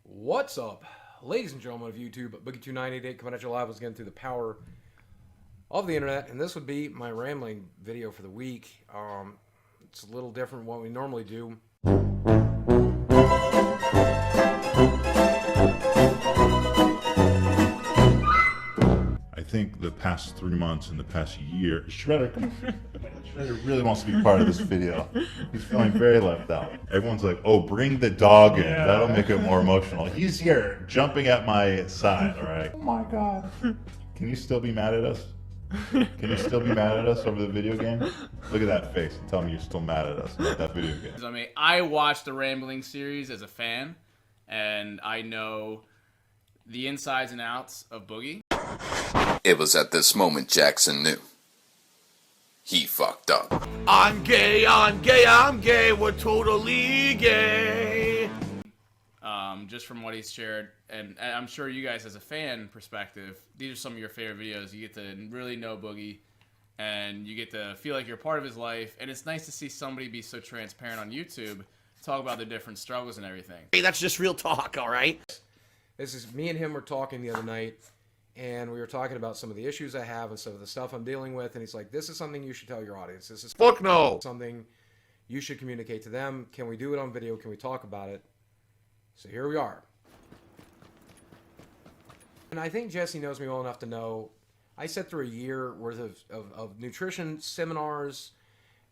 What's up, ladies and gentlemen of YouTube? Boogie2988 coming at you live once again through the power of the internet, and this would be my rambling video for the week. It's a little different from what we normally do. I think the past 3 months and the past year, Shredder really wants to be part of this video. He's feeling very left out. Everyone's like, oh, bring the dog in. Yeah. That'll make it more emotional. He's here, jumping at my side, all right? Oh my God. Can you still be mad at us? Can you still be mad at us over the video game? Look at that face and tell me you're still mad at us about that video game. I mean, I watched the Rambling series as a fan, and I know the insides and outs of Boogie. It was at this moment Jackson knew. He fucked up. I'm gay, I'm gay, I'm gay, we're totally gay. Just from what he's shared, and I'm sure you guys as a fan perspective, these are some of your favorite videos. You get to really know Boogie, and you get to feel like you're part of his life, and it's nice to see somebody be so transparent on YouTube, talk about the different struggles and everything. Hey, that's just real talk, all right? This is me and him were talking the other night, and we were talking about some of the issues I have and some of the stuff I'm dealing with, and he's like, this is something you should tell your audience. This is fuck no. Something you should communicate to them. Can we do it on video? Can we talk about it? So here we are. And I think Jesse knows me well enough to know I sat through a year worth of nutrition seminars,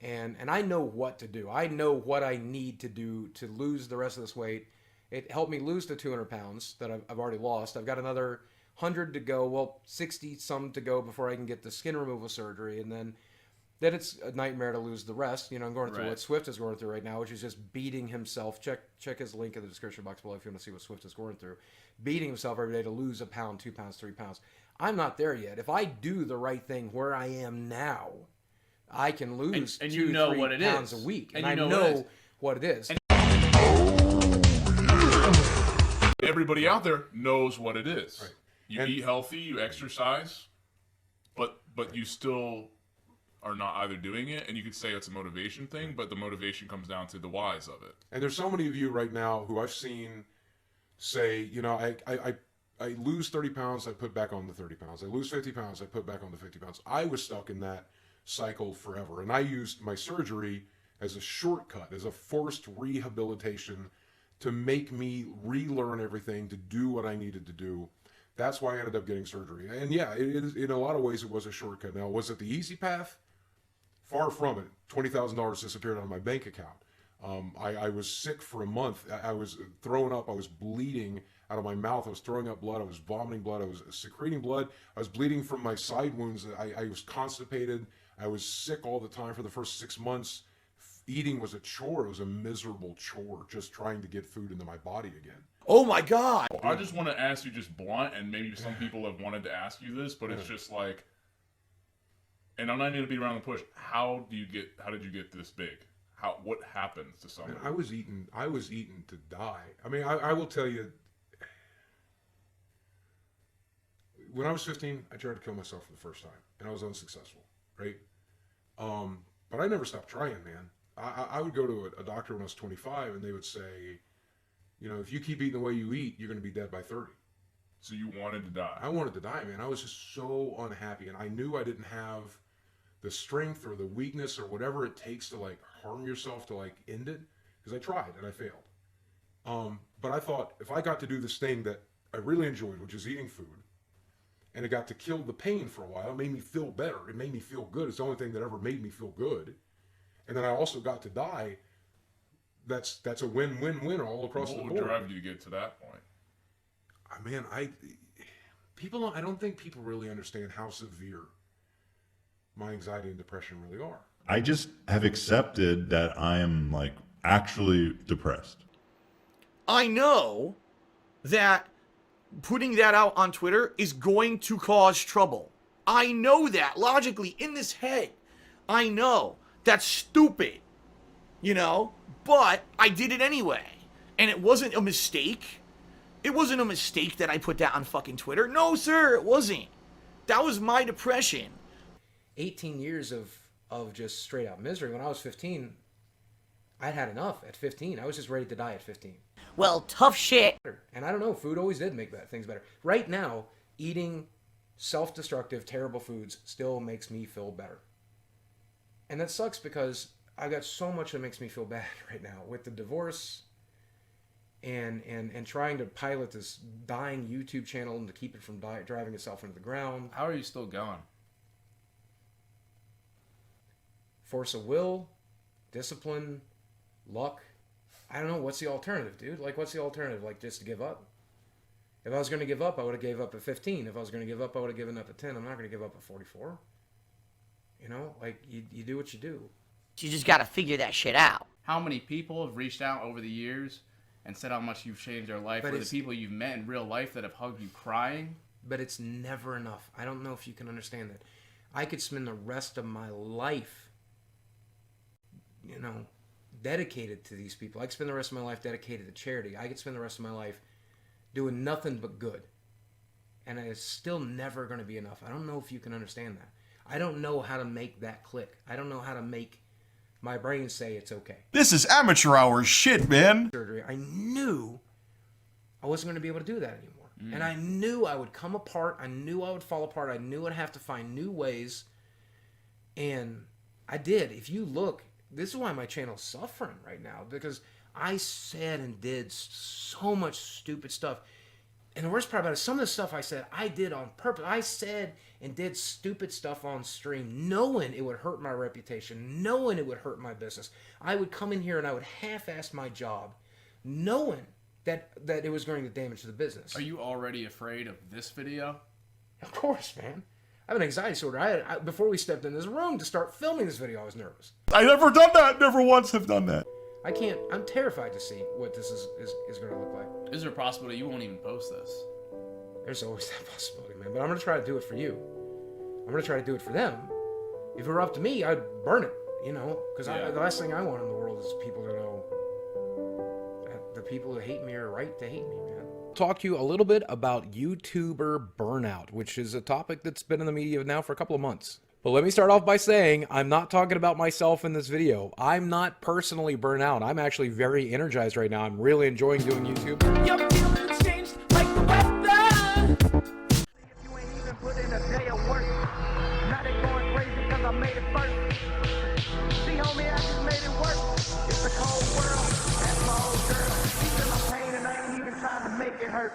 and I know what to do. I know what I need to do to lose the rest of this weight. It helped me lose the 200 pounds that I've already lost. I've got another 100 to go, well, 60 some to go before I can get the skin removal surgery, and then it's a nightmare to lose the rest. You know, I'm going through what Swift is going through right now, which is just beating himself. Check his link in the description box below if you want to see what Swift is going through. Beating himself every day to lose a pound, 2 pounds, 3 pounds. I'm not there yet. If I do the right thing where I am now, I can lose and 2 know 3 what it pounds is. a week. And I you know what it is. Everybody out there knows what it is. Right. You eat healthy, you exercise, but you still are not either doing it, and you could say it's a motivation thing, but the motivation comes down to the whys of it. And there's so many of you right now who I've seen say, you know, I lose 30 pounds, I put back on the 30 pounds. I lose 50 pounds, I put back on the 50 pounds. I was stuck in that cycle forever, and I used my surgery as a shortcut, as a forced rehabilitation to make me relearn everything, to do what I needed to do. That's why I ended up getting surgery. And yeah, in a lot of ways it was a shortcut. Now, was it the easy path? Far from it. $20,000 disappeared out of my bank account. I was sick for a month. I was throwing up. I was bleeding out of my mouth. I was throwing up blood. I was vomiting blood. I was secreting blood. I was bleeding from my side wounds. I was constipated. I was sick all the time for the first 6 months. Eating was a chore. It was a miserable chore, just trying to get food into my body again. Oh my God. I just want to ask you just blunt, and maybe some people have wanted to ask you this, but it's just like, and I'm not going to beat around the bush. How did you get this big? What happens to somebody? I was eating to die. I mean, I will tell you, when I was 15, I tried to kill myself for the first time, and I was unsuccessful, right? But I never stopped trying, man. I would go to a doctor when I was 25, and they would say, you know, if you keep eating the way you eat, you're going to be dead by 30. So you wanted to die? I wanted to die, man. I was just so unhappy, and I knew I didn't have the strength or the weakness or whatever it takes to, like, harm yourself to, like, end it, because I tried, and I failed. But I thought, if I got to do this thing that I really enjoyed, which is eating food, and it got to kill the pain for a while, it made me feel better. It made me feel good. It's the only thing that ever made me feel good. And then I also got to die. That's a win-win-win all across the board. What would drive you to get to that point? Man, I don't think people really understand how severe my anxiety and depression really are. I just have accepted that I am, like, actually depressed. I know that putting that out on Twitter is going to cause trouble. I know that logically in this head. I know that's stupid, you know, but I did it anyway. And it wasn't a mistake. It wasn't a mistake that I put that on fucking Twitter. No, sir, it wasn't. That was my depression. 18 years of just straight out misery. When I was 15, I'd had enough at 15. I was just ready to die at 15. Well, tough shit. And I don't know, food always did make things better. Right now, eating self-destructive, terrible foods still makes me feel better. And that sucks because I've got so much that makes me feel bad right now with the divorce and trying to pilot this dying YouTube channel and to keep it from driving itself into the ground. How are you still going? Force of will, discipline, luck. I don't know. What's the alternative, dude? Like, what's the alternative? Like, just to give up? If I was going to give up, I would have gave up at 15. If I was going to give up, I would have given up at 10. I'm not going to give up at 44. You know, like, you do what you do. You just gotta figure that shit out. How many people have reached out over the years and said how much you've changed their life, or the people you've met in real life that have hugged you crying? But it's never enough. I don't know if you can understand that. I could spend the rest of my life, you know, dedicated to these people. I could spend the rest of my life dedicated to charity. I could spend the rest of my life doing nothing but good. And it's still never going to be enough. I don't know if you can understand that. I don't know how to make that click. I don't know how to make my brain say it's okay. This is amateur hour shit, man. Surgery. I knew I wasn't going to be able to do that anymore. And I knew I would come apart. I knew I would fall apart. I knew I'd have to find new ways. And I did. If you look, this is why my channel's suffering right now, because I said and did so much stupid stuff. And the worst part about it, some of the stuff I said, I did on purpose. I said and did stupid stuff on stream, knowing it would hurt my reputation, knowing it would hurt my business. I would come in here and I would half-ass my job, knowing that it was going to damage the business. Are you already afraid of this video? Of course, man. I have an anxiety disorder. Before we stepped in this room to start filming this video, I was nervous. I never done that. Never once have done that. I'm terrified to see what this is going to look like. Is there a possibility you won't even post this? There's always that possibility, man. But I'm going to try to do it for you. I'm going to try to do it for them. If it were up to me, I'd burn it, you know? Because the last thing I want in the world is people to know that the people who hate me are right to hate me, man. Talk to you a little bit about YouTuber burnout, which is a topic that's been in the media now for a couple of months. But let me start off by saying I'm not talking about myself in this video. I'm not personally burnt out. I'm actually very energized right now. I'm really enjoying doing YouTube. Your feelings changed like the weather. If you ain't even put in a day of work, now they going crazy because I made it first. See, homie, I just made it work. It's a cold world. That's my old girl. She's in my pain and I ain't even trying to make it hurt.